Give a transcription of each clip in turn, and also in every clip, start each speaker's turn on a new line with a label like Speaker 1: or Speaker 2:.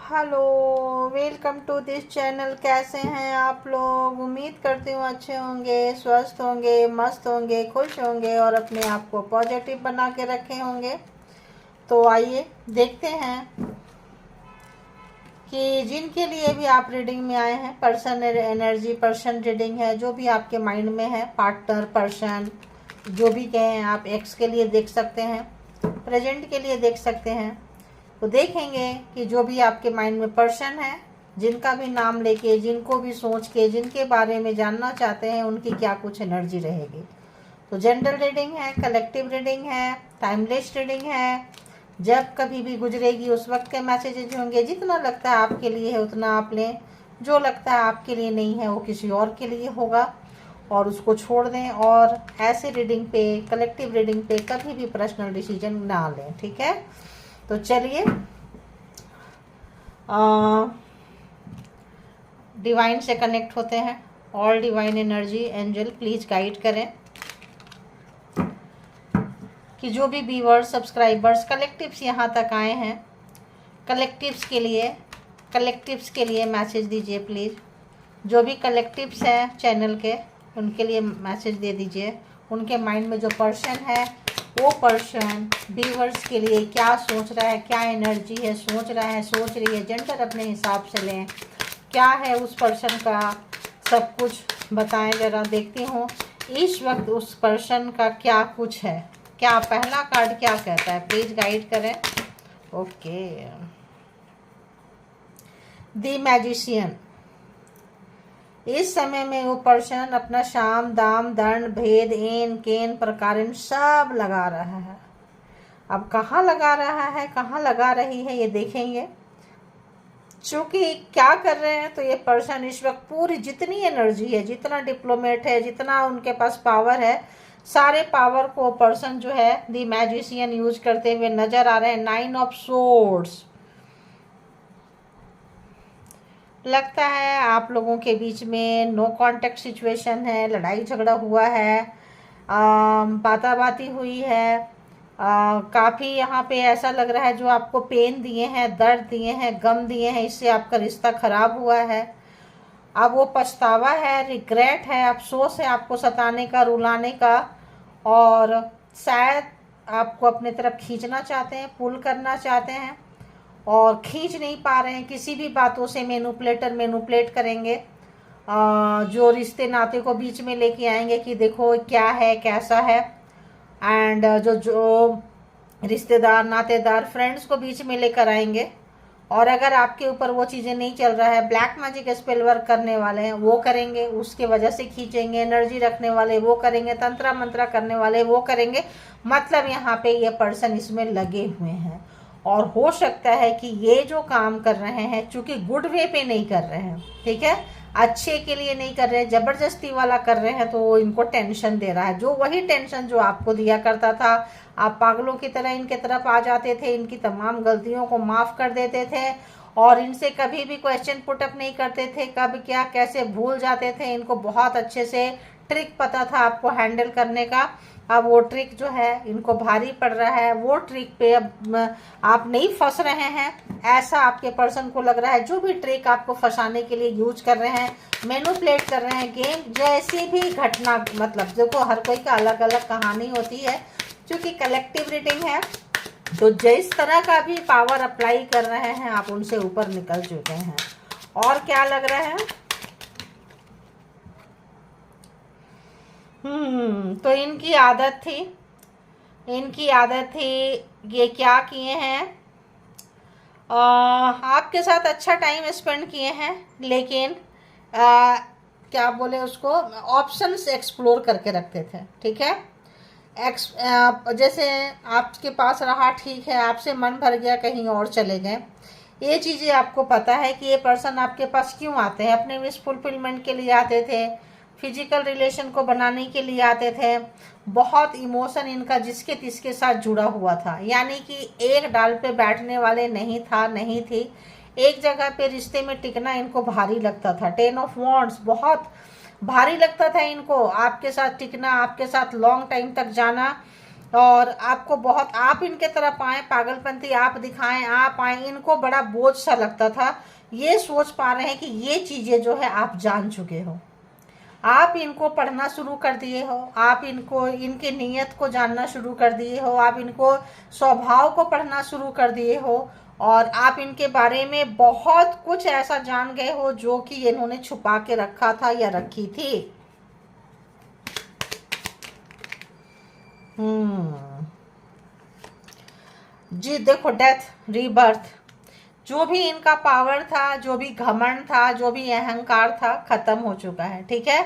Speaker 1: Hello, welcome to this channel. कैसे हैं आप लोग? उम्मीद करती हूँ अच्छे होंगे, स्वस्थ होंगे, मस्त होंगे, खुश होंगे और अपने आप को पॉजिटिव बना के रखे होंगे। तो आइए देखते हैं कि जिनके लिए भी आप रीडिंग में आए हैं, पर्सन एनर्जी, पर्सन रीडिंग है, जो भी आपके माइंड में है, पार्टनर, पर्सन, जो भी कहें आप। एक्स के लिए देख सकते हैं, प्रेजेंट के लिए देख सकते हैं। तो देखेंगे कि जो भी आपके माइंड में पर्सन है, जिनका भी नाम लेके, जिनको भी सोच के, जिनके बारे में जानना चाहते हैं, उनकी क्या कुछ एनर्जी रहेगी। तो जनरल रीडिंग है, कलेक्टिव रीडिंग है, टाइमलेस रीडिंग है। जब कभी भी गुजरेगी उस वक्त के मैसेजेज होंगे। जितना लगता है आपके लिए है उतना आप लें, जो लगता है आपके लिए नहीं है वो किसी और के लिए होगा और उसको छोड़ दें। और ऐसे रीडिंग पे, कलेक्टिव रीडिंग पे कभी भी पर्सनल डिसीजन ना लें, ठीक है। तो चलिए डिवाइन से कनेक्ट होते हैं। All divine energy, angel please guide करें कि जो भी व्यूअर्स, सब्सक्राइबर्स, कलेक्टिव्स यहाँ तक आए हैं, कलेक्टिव्स के लिए मैसेज दीजिए प्लीज़। जो भी कलेक्टिव्स हैं चैनल के, उनके लिए मैसेज दे दीजिए। उनके माइंड में जो पर्सन है, वो पर्सन व्यूअर्स के लिए क्या सोच रहा है, क्या एनर्जी है, सोच रहा है, सोच रही है। जेंडर अपने हिसाब से लें, क्या है उस पर्सन का, सब कुछ बताएं जरा। देखती हूँ इस वक्त उस पर्सन का क्या कुछ है। क्या पहला कार्ड क्या कहता है, प्लीज गाइड करें। Okay, the magician. इस समय में वो पर्सन अपना शाम, दाम, दंड, भेद, एन, केन, प्रकारिन सब लगा रहा है। अब कहाँ लगा रहा है, कहाँ लगा रही है, ये देखेंगे। चूंकि क्या कर रहे हैं, तो ये पर्सन इस वक्त पूरी जितनी एनर्जी है, जितना डिप्लोमेट है, जितना उनके पास पावर है, सारे पावर को पर्सन जो है द मैजिशियन यूज करते हुए नजर आ रहे हैं। 9 ऑफ सोर्ड्स। लगता है आप लोगों के बीच में नो कांटेक्ट सिचुएशन है, लड़ाई झगड़ा हुआ है, बाताबाती हुई है। काफ़ी यहाँ पे ऐसा लग रहा है जो आपको पेन दिए हैं, दर्द दिए हैं, गम दिए हैं, इससे आपका रिश्ता खराब हुआ है। अब वो पछतावा है, रिग्रेट है, अफसोस है आपको सताने का, रुलाने का। और शायद आपको अपने तरफ खींचना चाहते हैं, पुल करना चाहते हैं और खींच नहीं पा रहे हैं। किसी भी बातों से मैनिपुलेट करेंगे। जो रिश्ते नाते को बीच में लेके आएंगे कि देखो क्या है, कैसा है। एंड जो रिश्तेदार, नातेदार, फ्रेंड्स को बीच में लेकर आएंगे। और अगर आपके ऊपर वो चीज़ें नहीं चल रहा है, ब्लैक मैजिक स्पेल वर्क करने वाले हैं वो करेंगे, उसके वजह से खींचेंगे। एनर्जी रखने वाले वो करेंगे, तंत्रा मंत्रा करने वाले वो करेंगे। मतलब यहाँ पे ये पर्सन इसमें लगे हुए हैं। और हो सकता है कि ये जो काम कर रहे हैं, चूंकि गुड वे पे नहीं कर रहे हैं, ठीक है, अच्छे के लिए नहीं कर रहे हैं, जबरदस्ती वाला कर रहे हैं, तो वो इनको टेंशन दे रहा है। जो वही टेंशन जो आपको दिया करता था, आप पागलों की तरह इनके तरफ आ जाते थे, इनकी तमाम गलतियों को माफ कर देते थे और इनसे कभी भी क्वेश्चन पुटअप नहीं करते थे, कब क्या कैसे भूल जाते थे। इनको बहुत अच्छे से ट्रिक पता था आपको हैंडल करने का। अब वो ट्रिक जो है इनको भारी पड़ रहा है। वो ट्रिक पे अब आप नहीं फंस रहे हैं, ऐसा आपके पर्सन को लग रहा है। जो भी ट्रिक आपको फंसाने के लिए यूज कर रहे हैं, मैनिपुलेट कर रहे हैं, गेम जैसी भी घटना, मतलब देखो हर कोई का अलग अलग कहानी होती है। क्योंकि कलेक्टिव रीडिंग है, तो जिस तरह का भी पावर अप्लाई कर रहे हैं आप उनसे ऊपर निकल चुके हैं। और क्या लग रहा है, तो इनकी आदत थी, ये क्या किए हैं, आपके साथ अच्छा टाइम स्पेंड किए हैं, लेकिन क्या बोले उसको, ऑप्शंस एक्सप्लोर करके रखते थे, ठीक है। जैसे आपके पास रहा ठीक है, आपसे मन भर गया, कहीं और चले गए। ये चीज़ें आपको पता है कि ये पर्सन आपके पास क्यों आते हैं। अपने विश फुलफिलमेंट के लिए आते थे, फिजिकल रिलेशन को बनाने के लिए आते थे। बहुत इमोशन इनका जिसके तिसके साथ जुड़ा हुआ था, यानी कि एक डाल पे बैठने वाले नहीं थी। एक जगह पे रिश्ते में टिकना इनको भारी लगता था। 10 ऑफ वॉन्ड्स बहुत भारी लगता था इनको, आपके साथ टिकना, आपके साथ लॉन्ग टाइम तक जाना। और आपको बहुत, आप इनके तरफ आए, पागलपंती आप दिखाएं, आप आए, इनको बड़ा बोझ सा लगता था। ये सोच पा रहे हैं कि ये चीज़ें जो है आप जान चुके हो, आप इनको पढ़ना शुरू कर दिए हो, आप इनको, इनके नीयत को जानना शुरू कर दिए हो, आप इनको स्वभाव को पढ़ना शुरू कर दिए हो, और आप इनके बारे में बहुत कुछ ऐसा जान गए हो जो कि इन्होंने छुपा के रखा था या रखी थी। जी देखो, डेथ, रीबर्थ, जो भी इनका पावर था, जो भी घमंड था, जो भी अहंकार था, खत्म हो चुका है। ठीक है,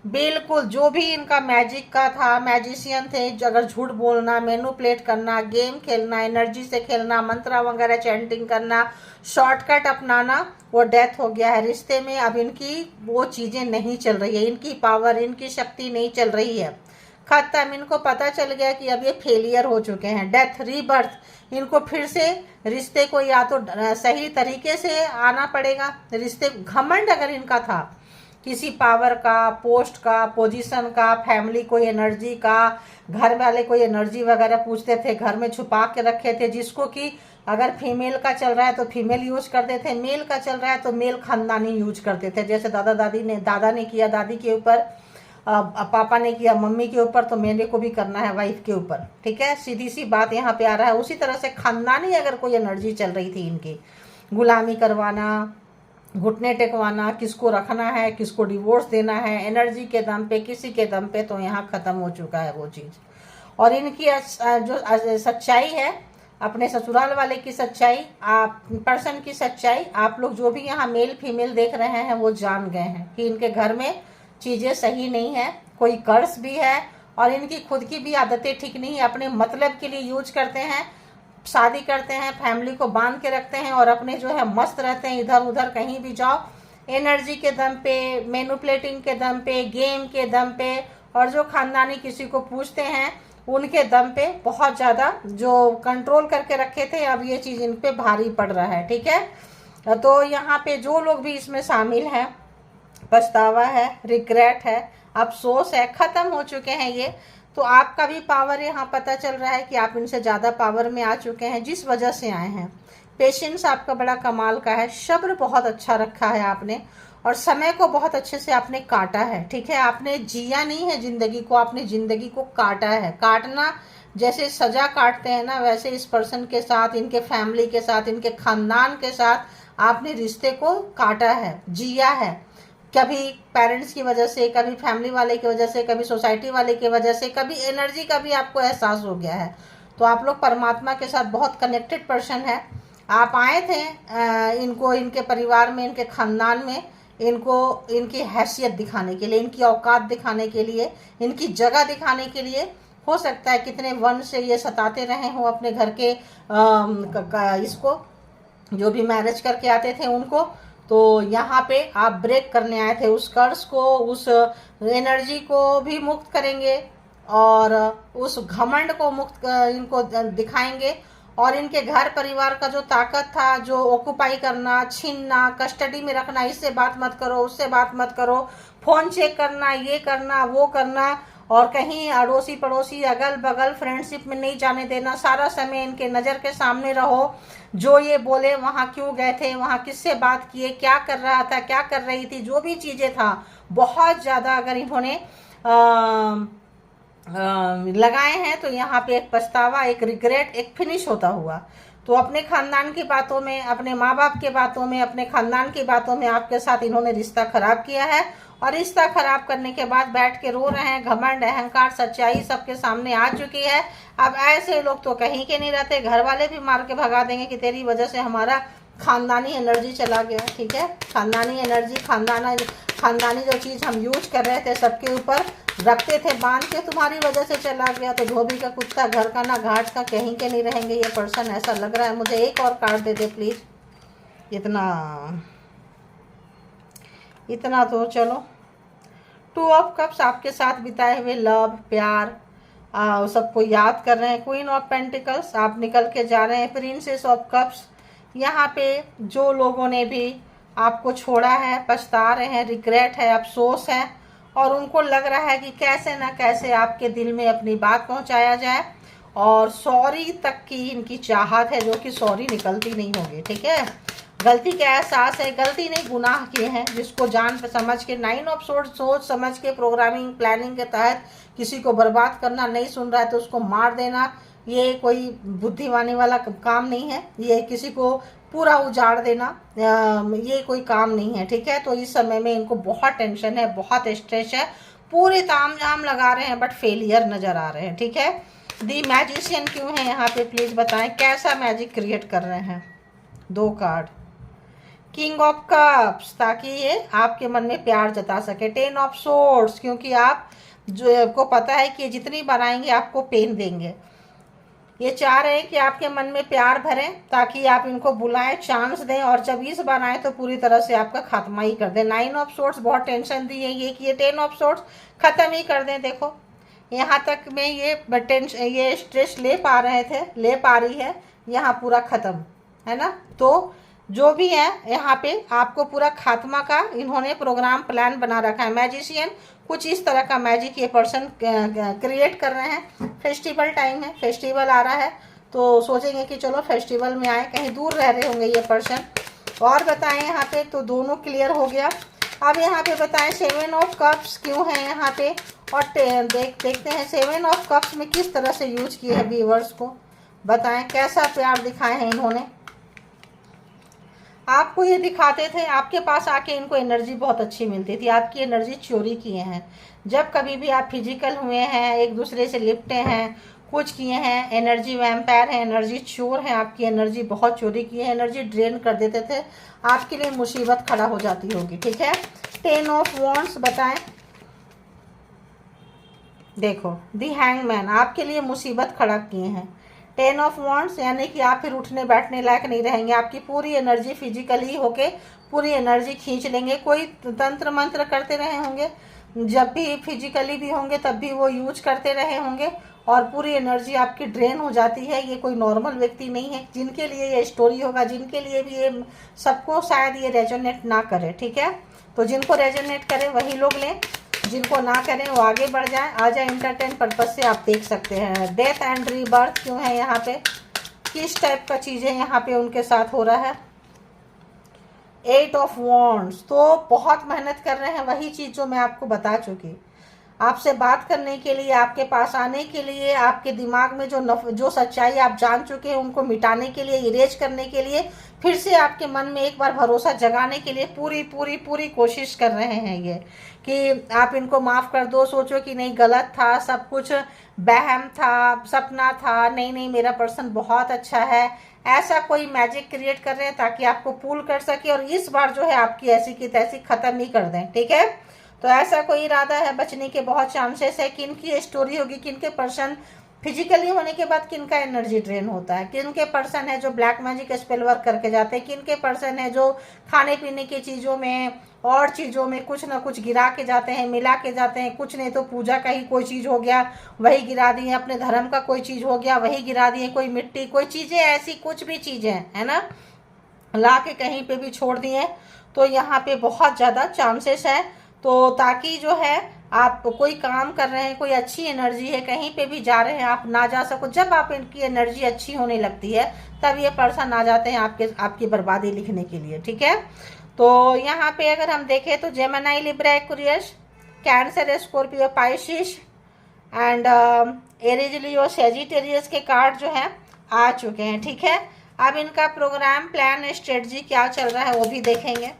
Speaker 1: बिल्कुल। जो भी इनका मैजिक का था, मैजिशियन थे, अगर झूठ बोलना, मैनिपुलेट करना, गेम खेलना, एनर्जी से खेलना, मंत्र वगैरह चैंटिंग करना, शॉर्टकट अपनाना, वो डेथ हो गया है। रिश्ते में अब इनकी वो चीज़ें नहीं चल रही है, इनकी पावर, इनकी शक्ति नहीं चल रही है, खत्म। इनको पता चल गया कि अब ये फेलियर हो चुके हैं। डेथ, रीबर्थ, इनको फिर से रिश्ते को या तो सही तरीके से आना पड़ेगा। रिश्ते, घमंड अगर इनका था किसी पावर का, पोस्ट का, पोजीशन का, फैमिली कोई एनर्जी का, घर वाले कोई एनर्जी वगैरह पूछते थे, घर में छुपा के रखे थे, जिसको कि अगर फीमेल का चल रहा है तो फीमेल यूज करते थे, मेल का चल रहा है तो मेल खानदानी यूज करते थे। जैसे दादा ने किया दादी के ऊपर, पापा ने किया मम्मी के ऊपर, तो मेरे को भी करना है वाइफ के ऊपर। ठीक है, सीधी सी बात यहाँ पे आ रहा है। उसी तरह से खानदानी अगर कोई एनर्जी चल रही थी इनकी, गुलामी करवाना, घुटने टेकवाना, किसको रखना है, किसको डिवोर्स देना है, एनर्जी के दम पे, किसी के दम पे, तो यहाँ खत्म हो चुका है वो चीज़। और इनकी जो सच्चाई है, अपने ससुराल वाले की सच्चाई, आप पर्सन की सच्चाई, आप लोग जो भी यहाँ मेल फीमेल देख रहे हैं वो जान गए हैं कि इनके घर में चीज़ें सही नहीं है, कोई कर्ज भी है, और इनकी खुद की भी आदतें ठीक नहीं है। अपने मतलब के लिए यूज करते हैं, शादी करते हैं, फैमिली को बांध के रखते हैं, और अपने जो है मस्त रहते हैं, इधर उधर कहीं भी जाओ, एनर्जी के दम पे, मैनिपुलेटिंग के दम पे, गेम के दम पे, और जो खानदानी किसी को पूछते हैं उनके दम पे, बहुत ज़्यादा जो कंट्रोल करके रखे थे, अब ये चीज़ इन पे भारी पड़ रहा है। ठीक है, तो यहाँ पे जो लोग भी इसमें शामिल हैं, पछतावा है, रिग्रेट है, अफसोस है, खत्म हो चुके हैं ये। तो आपका भी पावर यहाँ पता चल रहा है कि आप इनसे ज़्यादा पावर में आ चुके हैं, जिस वजह से आए हैं। पेशेंस आपका बड़ा कमाल का है, सब्र बहुत अच्छा रखा है आपने, और समय को बहुत अच्छे से आपने काटा है। ठीक है, आपने जिया नहीं है ज़िंदगी को, आपने ज़िंदगी को काटा है। काटना जैसे सजा काटते हैं ना, वैसे इस पर्सन के साथ, इनके फैमिली के साथ, इनके खानदान के साथ आपने रिश्ते को काटा है, जिया है। कभी पेरेंट्स की वजह से, कभी फैमिली वाले की वजह से, कभी सोसाइटी वाले की वजह से, कभी एनर्जी का भी आपको एहसास हो गया है। तो आप लोग परमात्मा के साथ बहुत कनेक्टेड पर्सन है। आप आए थे इनको, इनके परिवार में, इनके खानदान में, इनको इनकी हैसियत दिखाने के लिए, इनकी औकात दिखाने के लिए, इनकी जगह दिखाने के लिए। हो सकता है कितने वंश से ये सताते रहे हों अपने घर के इसको, जो भी मैरिज करके आते थे उनको। तो यहाँ पे आप ब्रेक करने आए थे, उस कर्ज को, उस एनर्जी को भी मुक्त करेंगे, और उस घमंड को मुक्त इनको दिखाएंगे। और इनके घर परिवार का जो ताकत था, जो ऑक्युपाई करना, छीनना, कस्टडी में रखना, इससे बात मत करो, उससे बात मत करो, फोन चेक करना, ये करना, वो करना, और कहीं अड़ोसी पड़ोसी, अगल बगल, फ्रेंडशिप में नहीं जाने देना, सारा समय इनके नज़र के सामने रहो। जो ये बोले, वहाँ क्यों गए थे, वहाँ किससे बात किए, क्या कर रहा था, क्या कर रही थी, जो भी चीज़ें था, बहुत ज़्यादा अगर इन्होंने लगाए हैं, तो यहाँ पे एक पछतावा, एक रिग्रेट, एक फिनिश होता हुआ। तो अपने खानदान की बातों में, अपने माँ बाप के बातों में, अपने खानदान की बातों में आपके साथ इन्होंने रिश्ता खराब किया है, और रिश्ता खराब करने के बाद बैठ के रो रहे हैं। घमंड, अहंकार, सच्चाई सबके सामने आ चुकी है। अब ऐसे लोग तो कहीं के नहीं रहते, घर वाले भी मार के भगा देंगे कि तेरी वजह से हमारा खानदानी एनर्जी चला गया। ठीक है, खानदानी एनर्जी, खानदानी जो चीज़ हम यूज कर रहे थे, सबके ऊपर रखते थे बांध के, तुम्हारी वजह से चला गया। तो धोबी का कुत्ता घर का ना घाट का, कहीं के नहीं रहेंगे ये पर्सन, ऐसा लग रहा है मुझे। एक और कार्ड दे दे प्लीज। इतना तो चलो। 2 ऑफ कप्स, आपके साथ बिताए हुए लव, प्यार, सबको याद कर रहे हैं। क्वीन ऑफ पेंटिकल्स, आप निकल के जा रहे हैं। प्रिंसेस ऑफ कप्स, यहाँ पे जो लोगों ने भी आपको छोड़ा है, पछता रहे हैं, रिग्रेट है, अफसोस है, और उनको लग रहा है कि कैसे ना कैसे आपके दिल में अपनी बात पहुँचाया जाए। और सॉरी तक की इनकी चाहत है, जो कि सॉरी निकलती नहीं होगी, ठीक है। गलती का एहसास है, गलती नहीं गुनाह किए हैं, जिसको जान समझ के 9 ऑफ सोर्ड्स सोच समझ के प्रोग्रामिंग प्लानिंग के तहत किसी को बर्बाद करना, नहीं सुन रहा है तो उसको मार देना, ये कोई बुद्धिमानी वाला काम नहीं है। ये किसी को पूरा उजाड़ देना ये कोई काम नहीं है, ठीक है। तो इस समय में इनको बहुत टेंशन है, बहुत स्ट्रेस है, पूरे ताम झाम लगा रहे हैं बट फेलियर नज़र आ रहे हैं, ठीक है। दी मैजिशियन क्यों है यहाँ पे, प्लीज़ बताएं कैसा मैजिक क्रिएट कर रहे हैं। 2 कार्ड, किंग ऑफ कप्स, ताकि ये आपके मन में प्यार जता सके। 10 ऑफ सोर्ड्स, क्योंकि आप जो आपको पता है कि जितनी बनाएंगे आपको पेन देंगे। ये चाह रहे हैं कि आपके मन में प्यार भरें ताकि आप इनको बुलाएं, चांस दें, और जब इस बार आए तो पूरी तरह से आपका खात्मा ही कर दें। 9 ऑफ सोर्ड्स बहुत टेंशन दी है ये कि ये 10 ऑफ सोर्ड्स ख़त्म ही कर दें। देखो यहाँ तक में ये स्ट्रेस ले पा रहे थे, ले पा रही है, यहाँ पूरा ख़त्म है ना। तो जो भी है यहाँ पे आपको पूरा खात्मा का इन्होंने प्रोग्राम प्लान बना रखा है। मैजिशियन कुछ इस तरह का मैजिक ये पर्सन क्रिएट कर रहे हैं। फेस्टिवल टाइम है, फेस्टिवल आ रहा है तो सोचेंगे कि चलो फेस्टिवल में आए, कहीं दूर रह रहे होंगे ये पर्सन। और बताएं यहाँ पे, तो दोनों क्लियर हो गया। अब यहाँ पे बताएं 7 ऑफ कप्स क्यों है यहाँ पे, और देखते हैं 7 ऑफ कप्स में किस तरह से यूज किए हैं व्यूअर्स को। बताएं कैसा प्यार दिखाए हैं इन्होंने आपको। ये दिखाते थे आपके पास आके इनको एनर्जी बहुत अच्छी मिलती थी, आपकी एनर्जी चोरी किए हैं। जब कभी भी आप फिजिकल हुए हैं, एक दूसरे से लिपटे हैं, कुछ किए हैं, एनर्जी वैम्पायर है, एनर्जी चोर है, आपकी एनर्जी बहुत चोरी की है, एनर्जी ड्रेन कर देते थे, आपके लिए मुसीबत खड़ा हो जाती होगी, ठीक है। 10 ऑफ वॉन्ड्स बताएं, देखो दी हैंगमैन, आपके लिए मुसीबत खड़ा किए हैं। 10 ऑफ वॉन्ड्स यानी कि आप फिर उठने बैठने लायक नहीं रहेंगे, आपकी पूरी एनर्जी फिजिकली होके पूरी एनर्जी खींच लेंगे। कोई तंत्र मंत्र करते रहे होंगे, जब भी फिजिकली भी होंगे तब भी वो यूज करते रहे होंगे और पूरी एनर्जी आपकी ड्रेन हो जाती है। ये कोई नॉर्मल व्यक्ति नहीं है जिनके लिए ये स्टोरी होगा, जिनके लिए भी ये सबको शायद ये रेजोनेट ना करे, ठीक है। तो जिनको रेजोनेट करे वही लोग लें, जिनको ना करें वो आगे बढ़ जाए, आ जाए। इंटरटेन पर्पज से आप देख सकते हैं। डेथ एंड रीबर्थ क्यों है यहाँ पे, किस टाइप का चीज़ें यहाँ पे उनके साथ हो रहा है। 8 ऑफ वॉन्ड्स, तो बहुत मेहनत कर रहे हैं, वही चीज़ जो मैं आपको बता चुकी। आपसे बात करने के लिए, आपके पास आने के लिए, आपके दिमाग में जो सच्चाई आप जान चुके हैं उनको मिटाने के लिए, इरेज करने के लिए, फिर से आपके मन में एक बार भरोसा जगाने के लिए पूरी पूरी पूरी कोशिश कर रहे हैं ये कि आप इनको माफ़ कर दो। सोचो कि नहीं गलत था, सब कुछ बहम था, सपना था, नहीं नहीं मेरा पर्सन बहुत अच्छा है, ऐसा कोई मैजिक क्रिएट कर रहे हैं ताकि आपको पुल कर सके और इस बार जो है आपकी ऐसी की तैसी ख़त्म ही कर दें, ठीक है। तो ऐसा कोई इरादा है, बचने के बहुत चांसेस है। किन की स्टोरी होगी, किन के पर्सन फिजिकली होने के बाद किन का एनर्जी ड्रेन होता है, किन के पर्सन है जो ब्लैक मैजिक स्पेल वर्क करके जाते हैं, किन के पर्सन है जो खाने पीने की चीज़ों में और चीज़ों में कुछ ना कुछ गिरा के जाते हैं, मिला के जाते हैं। कुछ नहीं तो पूजा का ही कोई चीज़ हो गया वही गिरा दिए, अपने धर्म का कोई चीज़ हो गया वही गिरा दिए, कोई मिट्टी, कोई चीज़ें ऐसी कुछ भी चीज़ें है ना, ला के कहीं पे भी छोड़ दिए। तो यहाँ पे बहुत ज़्यादा चांसेस है। तो ताकि जो है आप कोई काम कर रहे हैं, कोई अच्छी एनर्जी है, कहीं पे भी जा रहे हैं, आप ना जा सको। जब आप इनकी एनर्जी अच्छी होने लगती है तब ये पर्सन आ जाते हैं आपकी बर्बादी लिखने के लिए, ठीक है। तो यहाँ पे अगर हम देखें तो Gemini, Libra, Aquarius, cancer, Scorpio, Pisces and Aries, Leo, Sagittarius के कार्ड जो है आ चुके हैं, ठीक है। अब इनका प्रोग्राम प्लान स्ट्रेटजी क्या चल रहा है वो भी देखेंगे।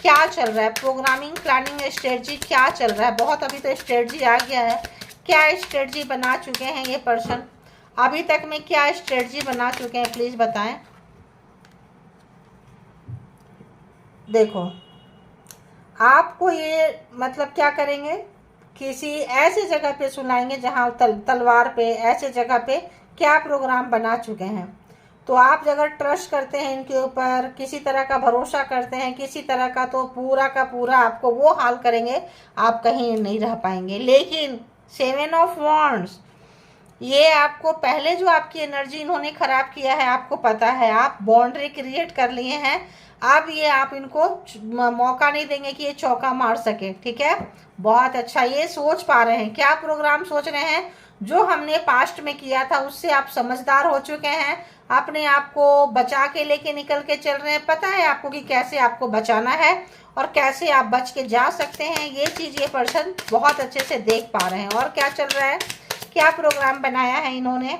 Speaker 1: क्या चल रहा है, प्रोग्रामिंग प्लानिंग स्ट्रेटजी क्या चल रहा है। बहुत अभी तो स्ट्रेटजी आ गया है, क्या स्ट्रेटजी बना चुके हैं ये पर्सन, अभी तक में क्या स्ट्रेटजी बना चुके हैं प्लीज़ बताएं। देखो आपको ये मतलब क्या करेंगे, किसी ऐसी जगह पे सुनाएंगे जहाँ तलवार पे, ऐसे जगह पे क्या प्रोग्राम बना चुके हैं। तो आप अगर ट्रस्ट करते हैं इनके ऊपर, किसी तरह का भरोसा करते हैं किसी तरह का, तो पूरा का पूरा आपको वो हाल करेंगे, आप कहीं नहीं रह पाएंगे। लेकिन 7 ऑफ वॉन्ड्स, ये आपको पहले जो आपकी एनर्जी इन्होंने ख़राब किया है आपको पता है, आप बाउंड्री क्रिएट कर लिए हैं। अब ये आप इनको मौका नहीं देंगे कि ये चौका मार सके, ठीक है। बहुत अच्छा, ये सोच पा रहे हैं क्या प्रोग्राम सोच रहे हैं, जो हमने पास्ट में किया था उससे आप समझदार हो चुके हैं, अपने आप को बचा के लेके निकल के चल रहे हैं, पता है आपको कि कैसे आपको बचाना है और कैसे आप बच के जा सकते हैं। ये चीज़ ये पर्सन बहुत अच्छे से देख पा रहे हैं। और क्या चल रहा है, क्या प्रोग्राम बनाया है इन्होंने।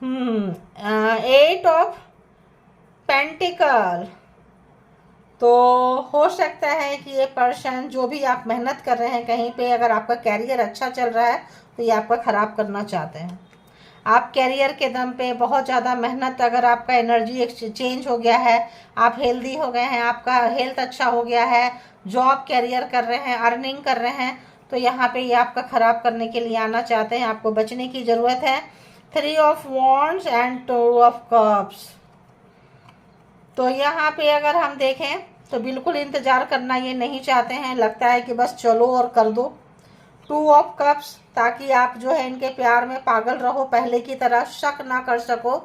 Speaker 1: 8 ऑफ पेंटिकल। तो हो सकता है कि ये पर्सन, जो भी आप मेहनत कर रहे हैं कहीं पे, अगर आपका कैरियर अच्छा चल रहा है तो ये आपका ख़राब करना चाहते हैं। आप कैरियर के दम पे बहुत ज़्यादा मेहनत, अगर आपका एनर्जी चेंज हो गया है, आप हेल्दी हो गए हैं, आपका हेल्थ अच्छा हो गया है, जॉब कैरियर कर रहे हैं, अर्निंग कर रहे हैं, तो यहाँ पे ये आपका ख़राब करने के लिए आना चाहते हैं। आपको बचने की ज़रूरत है। 3 of wands and 2 of cups. तो यहाँ पे अगर हम देखें तो बिल्कुल इंतज़ार करना ये नहीं चाहते हैं, लगता है कि बस चलो और कर दो। 2 ऑफ कप्स, ताकि आप जो है इनके प्यार में पागल रहो, पहले की तरह शक ना कर सको,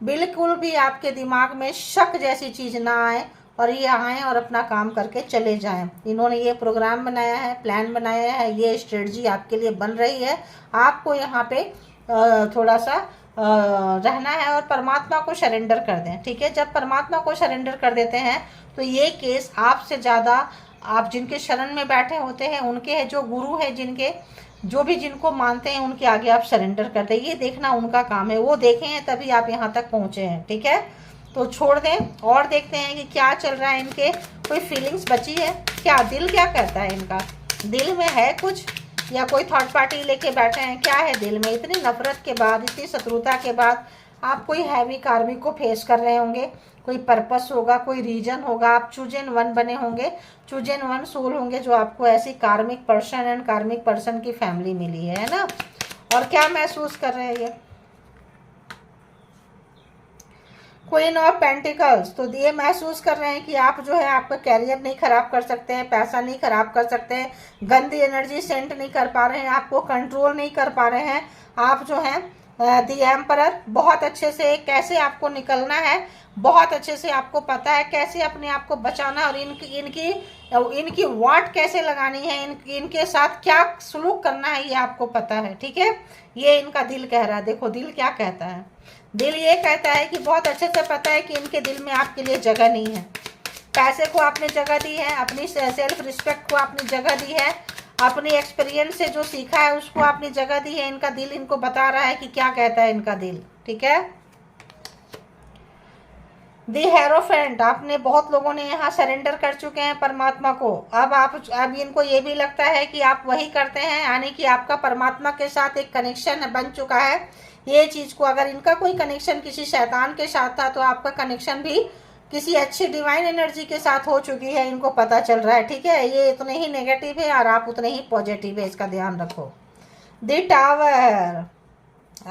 Speaker 1: बिल्कुल भी आपके दिमाग में शक जैसी चीज़ ना आए और ये आएँ और अपना काम करके चले जाएं। इन्होंने ये प्रोग्राम बनाया है, प्लान बनाया है, ये स्ट्रेटजी आपके लिए बन रही है। आपको यहाँ पे थोड़ा सा रहना है और परमात्मा को सरेंडर कर दें। ठीक है, जब परमात्मा को सरेंडर कर देते हैं तो ये केस आपसे ज़्यादा, आप जिनके शरण में बैठे होते हैं उनके, जो गुरु है जिनके, जो भी जिनको मानते हैं उनके आगे आप सरेंडर करते हैं। ये देखना उनका काम है, वो देखे हैं तभी आप यहाँ तक पहुँचे हैं। ठीक है, तो छोड़ दें और देखते हैं कि क्या चल रहा है इनके। कोई फीलिंग्स बची है क्या, दिल क्या कहता है इनका, दिल में है कुछ या कोई थर्ड पार्टी लेके बैठे हैं, क्या है दिल में। इतनी नफरत के बाद, इतनी शत्रुता के बाद आप कोई हैवी कार्मिक को फेस कर रहे होंगे, कोई पर्पस होगा, कोई रीजन होगा, आप चूजन वन बने होंगे, चूजन वन सोल होंगे, जो आपको ऐसी कार्मिक पर्सन एंड कार्मिक पर्सन की फैमिली मिली है ना। और क्या महसूस कर रहे हैं ये, क्वीन ऑफ पेंटिकल्स। तो ये महसूस कर रहे हैं कि आप जो है आपका कैरियर नहीं खराब कर सकते हैं, पैसा नहीं खराब कर सकते हैं, गंदी एनर्जी सेंट नहीं कर पा रहे हैं, आपको कंट्रोल नहीं कर पा रहे हैं। आप जो है दी एम्परर, बहुत अच्छे से कैसे आपको निकलना है, बहुत अच्छे से आपको पता है कैसे अपने आप को बचाना और इनकी वाट कैसे लगानी है, इनके साथ क्या सलूक करना है, ये आपको पता है। ठीक है, ये इनका दिल कह रहा है। देखो दिल क्या कहता है, दिल ये कहता है कि बहुत अच्छे से पता है कि इनके दिल में आपके लिए जगह नहीं है। पैसे को आपने जगह दी है, अपनी सेल्फ रिस्पेक्ट को आपने जगह दी है, अपनी एक्सपीरियंस से जो सीखा है उसको आपने जगह दी है। इनका दिल इनको बता रहा है कि क्या कहता है इनका दिल। ठीक है, दी हेरोफेंट, आपने बहुत लोगों ने यहाँ सरेंडर कर चुके हैं परमात्मा को। अब इनको ये भी लगता है कि आप वही करते हैं, यानी कि आपका परमात्मा के साथ एक कनेक्शन बन चुका है। ये चीज़ को, अगर इनका कोई कनेक्शन किसी शैतान के साथ था तो आपका कनेक्शन भी किसी अच्छी डिवाइन एनर्जी के साथ हो चुकी है, इनको पता चल रहा है। ठीक है, ये उतने ही नेगेटिव है और आप उतने ही पॉजिटिव है, इसका ध्यान रखो। द टावर,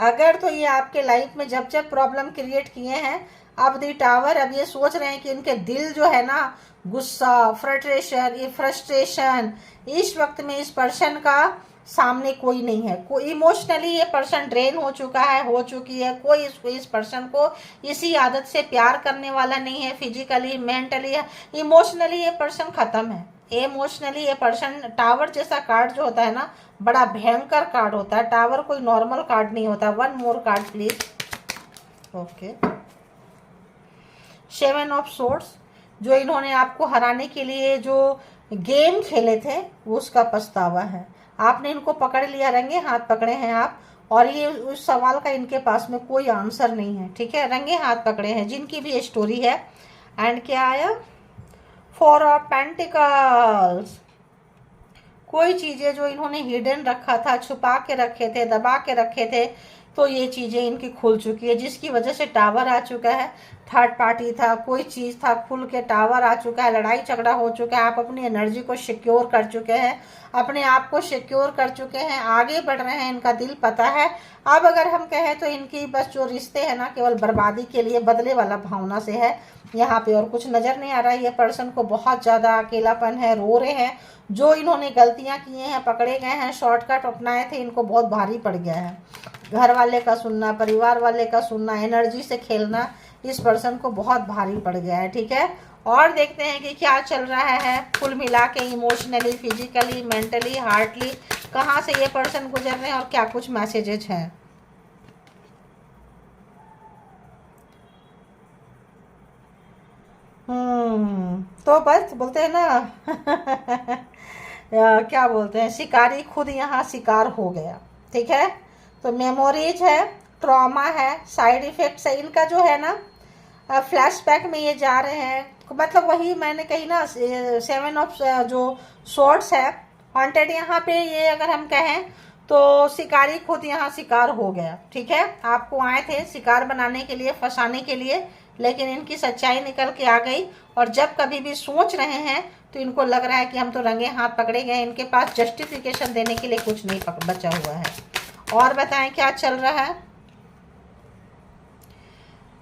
Speaker 1: अगर तो ये आपके लाइफ में जब जब प्रॉब्लम क्रिएट किए हैं, अब दी टावर, अब ये सोच रहे हैं कि इनके दिल जो है ना, गुस्सा, फ्रस्ट्रेशन, इस वक्त में इस पर्सन का सामने कोई नहीं है। कोई इमोशनली ये पर्सन ड्रेन हो चुका है, हो चुकी है। कोई इस पर्सन को इसी आदत से प्यार करने वाला नहीं है। फिजिकली, मेंटली, इमोशनली ये पर्सन खत्म है। इमोशनली ये पर्सन, टावर जैसा कार्ड जो होता है ना, बड़ा भयंकर कार्ड होता है। टावर कोई नॉर्मल कार्ड नहीं होता। 1 more card please. Okay, 7 of swords, जो इन्होंने आपको हराने के लिए जो गेम खेले थे वो उसका पछतावा है। आपने इनको पकड़ लिया, रंगे हाथ पकड़े हैं आप, और ये उस सवाल का इनके पास में कोई आंसर नहीं है। ठीक है, रंगे हाथ पकड़े हैं, जिनकी भी स्टोरी है। एंड क्या आया, 4 ऑफ पेंटिकल्स। कोई चीज़ें जो इन्होंने हिडन रखा था, छुपा के रखे थे, दबा के रखे थे, तो ये चीज़ें इनकी खुल चुकी है, जिसकी वजह से टावर आ चुका है। थर्ड पार्टी था, कोई चीज़ था, खुल के टावर आ चुका है, लड़ाई झगड़ा हो चुका है। आप अपनी एनर्जी को सिक्योर कर चुके हैं, अपने आप को सिक्योर कर चुके हैं, आगे बढ़ रहे हैं, इनका दिल पता है। अब अगर हम कहें तो इनकी बस जो रिश्ते हैं ना, केवल बर्बादी के लिए, बदले वाला भावना से है यहाँ पे, और कुछ नज़र नहीं आ रहा है। ये पर्सन को बहुत ज़्यादा अकेलापन है, रो रहे हैं। जो इन्होंने गलतियाँ की हैं, पकड़े गए हैं, शॉर्टकट अपनाए थे, इनको बहुत भारी पड़ गया है। घर वाले का सुनना, परिवार वाले का सुनना, एनर्जी से खेलना, इस पर्सन को बहुत भारी पड़ गया है, ठीक है। और देखते हैं कि क्या चल रहा है कुल मिला के, इमोशनली, फिजिकली, मेंटली, हार्टली, कहाँ से ये पर्सन गुजर रहे हैं और क्या कुछ मैसेजेज हैं। तो बस बोलते हैं ना क्या बोलते हैं, शिकारी खुद यहाँ शिकार हो गया, ठीक है। तो मेमोरीज है, ट्रॉमा है, साइड इफेक्ट्स है इनका जो है ना, फ्लैशबैक में ये जा रहे हैं, मतलब वही मैंने कही ना, 7 ऑफ जो स्वॉर्ड्स है, हॉन्टेड यहाँ पे, ये अगर हम कहें तो शिकारी खुद यहाँ शिकार हो गया, ठीक है। आपको आए थे शिकार बनाने के लिए, फंसाने के लिए, लेकिन इनकी सच्चाई निकल के आ गई। और जब कभी भी सोच रहे हैं तो इनको लग रहा है कि हम तो रंगे हाथ पकड़े गए, इनके पास जस्टिफिकेशन देने के लिए कुछ नहीं बचा हुआ है। और बताएं क्या चल रहा है,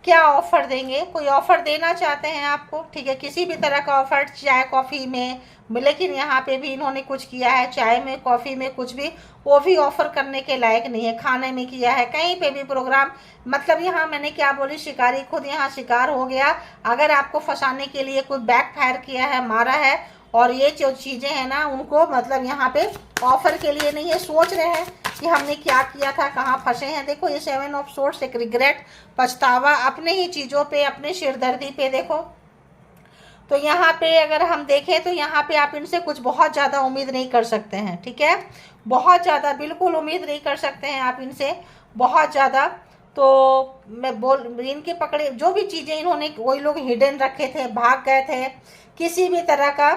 Speaker 1: क्या ऑफर देंगे, कोई ऑफर देना चाहते हैं आपको, ठीक है, किसी भी तरह का ऑफर, चाय कॉफ़ी में, लेकिन यहाँ पे भी इन्होंने कुछ किया है, चाय में, कॉफ़ी में, कुछ भी, वो भी ऑफर करने के लायक नहीं है। खाने में किया है, कहीं पे भी प्रोग्राम, मतलब यहाँ मैंने क्या बोली, शिकारी खुद यहाँ शिकार हो गया। अगर आपको फंसाने के लिए कोई बैक फायर किया है, मारा है, और ये जो चीज़ें हैं ना, उनको मतलब यहाँ पे ऑफर के लिए नहीं है, सोच रहे हैं कि हमने क्या किया था, कहाँ फंसे हैं। देखो ये 7 ऑफ सोर्स, एक रिग्रेट, पछतावा अपने ही चीज़ों पे, अपने सिरदर्दी पे। देखो तो यहाँ पे अगर हम देखें तो यहाँ पे आप इनसे कुछ बहुत ज़्यादा उम्मीद नहीं कर सकते हैं, ठीक है, बहुत ज़्यादा बिल्कुल उम्मीद नहीं कर सकते हैं आप इनसे, बहुत ज़्यादा। तो मैं इनके पकड़े जो भी चीज़ें इन्होंने, वही लोग हिडन रखे थे, भाग गए थे किसी भी तरह का।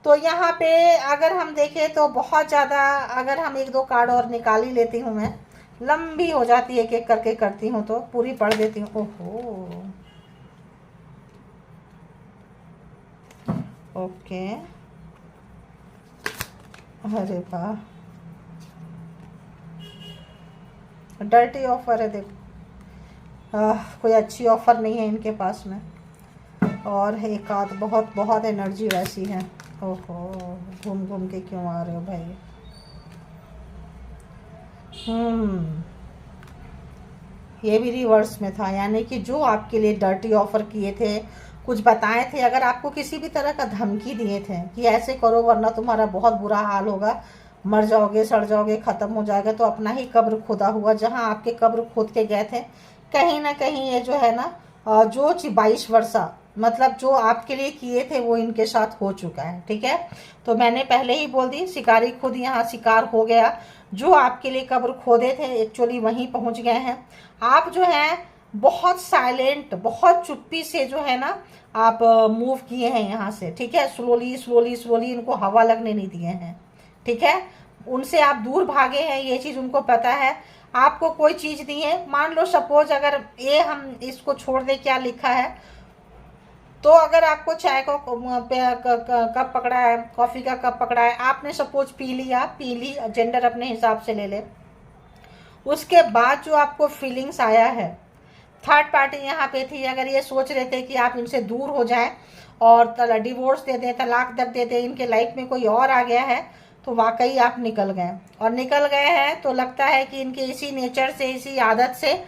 Speaker 1: तो यहाँ पे अगर हम देखें तो बहुत ज़्यादा, अगर हम 1-2 कार्ड और निकाल ही लेती हूँ, मैं लंबी हो जाती है, एक एक करके करती हूँ तो पूरी पढ़ देती हूँ। ओहो, ओके, अरे वाह, डर्टी ऑफर है देखो, कोई अच्छी ऑफर नहीं है इनके पास में। और एक आध बहुत बहुत एनर्जी वैसी है। ओहो, घूम घूम के क्यों आ रहे हो भाई। ये भी रिवर्स में था, यानी कि जो आपके लिए डर्टी ऑफर किए थे, कुछ बताए थे, अगर आपको किसी भी तरह का धमकी दिए थे कि ऐसे करो वरना तुम्हारा बहुत बुरा हाल होगा, मर जाओगे, सड़ जाओगे, ख़त्म हो जाएगा, तो अपना ही कब्र खुदा हुआ। जहां आपके कब्र खोद के गए थे, कहीं ना कहीं ये जो है ना, जो 22 वर्षा, मतलब जो आपके लिए किए थे वो इनके साथ हो चुका है, ठीक है। तो मैंने पहले ही बोल दी, शिकारी खुद यहाँ शिकार हो गया। जो आपके लिए कब्र खोदे थे एक्चुअली वहीं पहुँच गए हैं। आप जो है बहुत साइलेंट, बहुत चुप्पी से जो है ना, आप मूव किए हैं यहाँ से, ठीक है, स्लोली स्लोली स्लोली, इनको हवा लगने नहीं दिए हैं, ठीक है। उनसे आप दूर भागे हैं, ये चीज़ उनको पता है। आपको कोई चीज़ दी है, मान लो सपोज अगर ये हम इसको छोड़ दे, क्या लिखा है, तो अगर आपको चाय को कप पकड़ा है, कॉफ़ी का कप पकड़ा है, आपने सपोज पी लिया, पी ली, जेंडर अपने हिसाब से ले ले, उसके बाद जो आपको फीलिंग्स आया है, थर्ड पार्टी यहाँ पे थी, अगर ये सोच रहे थे कि आप इनसे दूर हो जाएं और डिवोर्स दे दें, तलाक दे दें, इनके लाइफ में कोई और आ गया है, तो वाकई आप निकल गए। और निकल गए हैं तो लगता है कि इनके इसी नेचर से, इसी आदत से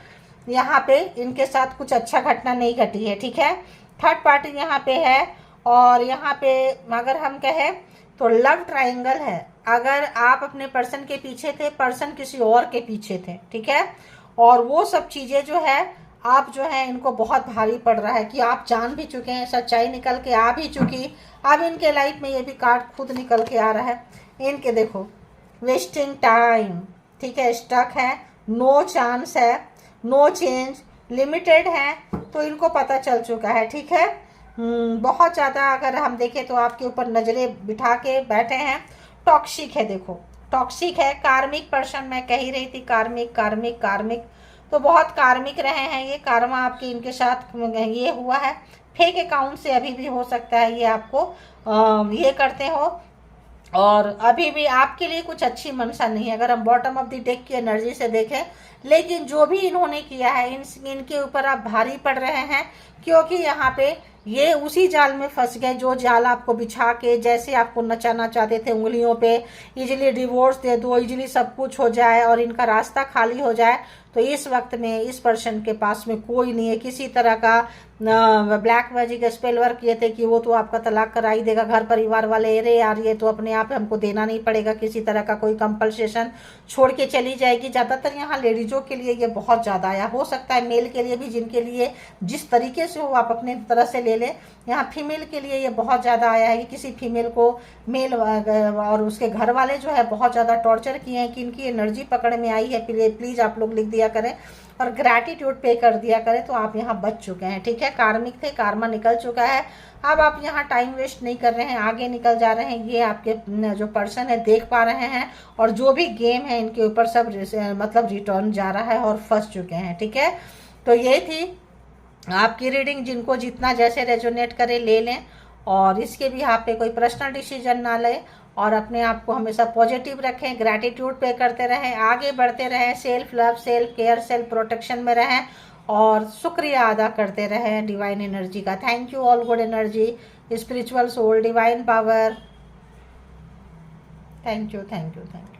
Speaker 1: यहाँ पे इनके साथ कुछ अच्छा घटना नहीं घटी है, ठीक है। थर्ड पार्टी यहाँ पे है। और यहाँ पे अगर हम कहें तो लव ट्रायंगल है। अगर आप अपने पर्सन के पीछे थे, पर्सन किसी और के पीछे थे, ठीक है, और वो सब चीज़ें जो है, आप जो है इनको बहुत भारी पड़ रहा है कि आप जान भी चुके हैं, सच्चाई निकल के आ भी चुकी। अब इनके लाइफ में ये भी कार्ड खुद निकल के आ रहा है। इनके देखो, वेस्टिंग टाइम, ठीक है, स्टक है, नो चांस है, नो चेंज, लिमिटेड है, तो इनको पता चल चुका है, ठीक है। बहुत ज़्यादा अगर हम देखें तो आपके ऊपर नज़रें बिठा के बैठे हैं। टॉक्सिक है, देखो टॉक्सिक है, कार्मिक पर्सन, मैं कह ही रही थी, कार्मिक कार्मिक कार्मिक, तो बहुत कार्मिक रहे हैं ये, कार्मा आपके इनके साथ ये हुआ है। फेक अकाउंट से अभी भी हो सकता है ये आपको ये करते हो, और अभी भी आपके लिए कुछ अच्छी मंशा नहीं है, अगर हम बॉटम ऑफ द डेक की एनर्जी से देखें। लेकिन जो भी इन्होंने किया है इनके ऊपर आप भारी पड़ रहे हैं, क्योंकि यहाँ पे ये उसी जाल में फंस गए जो जाल आपको बिछा के जैसे आपको नचाना चाहते थे, उंगलियों पे इजीली डिवोर्स दे दो, इजीली सब कुछ हो जाए और इनका रास्ता खाली हो जाए। तो इस वक्त में इस पर्सन के पास में कोई नहीं है, किसी तरह का ब्लैक मैजिक स्पेल वर्क किए थे कि वो तो आपका तलाक करा ही देगा। घर परिवार वाले, अरे यार ये तो अपने आप हमको देना नहीं पड़ेगा, किसी तरह का कोई कंपल्सेशन छोड़ के चली जाएगी। ज़्यादातर यहाँ लेडीजों के लिए ये बहुत ज़्यादा आया, हो सकता है मेल के लिए भी, जिनके लिए जिस तरीके से हो आप अपने तरह से ले लें। यहाँ फीमेल के लिए ये बहुत ज़्यादा आया है कि किसी फीमेल को मेल और उसके घर वाले जो है बहुत ज़्यादा टॉर्चर किए हैं कि इनकी एनर्जी पकड़ में आई है। प्लीज़ आप लोग लिख दिया करें और ग्रैटिट्यूड पे कर दिया करें, तो आप यहाँ बच चुके हैं। ठीक है, कार्मिक थे, कार्मा निकल चुका है। अब आप यहाँ टाइम वेस्ट नहीं कर रहे हैं, आगे निकल जा रहे हैं। ये आपके जो पर्सन है देख पा रहे हैं, और जो भी गेम है इनके ऊपर सब मतलब रिटर्न जा रहा है और फंस चुके हैं। ठीक है, तो ये थी आपकी रीडिंग। जिनको जितना जैसे रेजोनेट करे ले लें, और इसके भी आप पे कोई पर्सनल डिसीजन ना लें, और अपने आप को हमेशा पॉजिटिव रखें, ग्रैटिट्यूड पे करते रहें, आगे बढ़ते रहें, self love, self care, self protection में रहें, और शुक्रिया अदा करते रहें डिवाइन एनर्जी का। Thank you all good energy, spiritual soul, divine power. Thank you, thank you, thank you.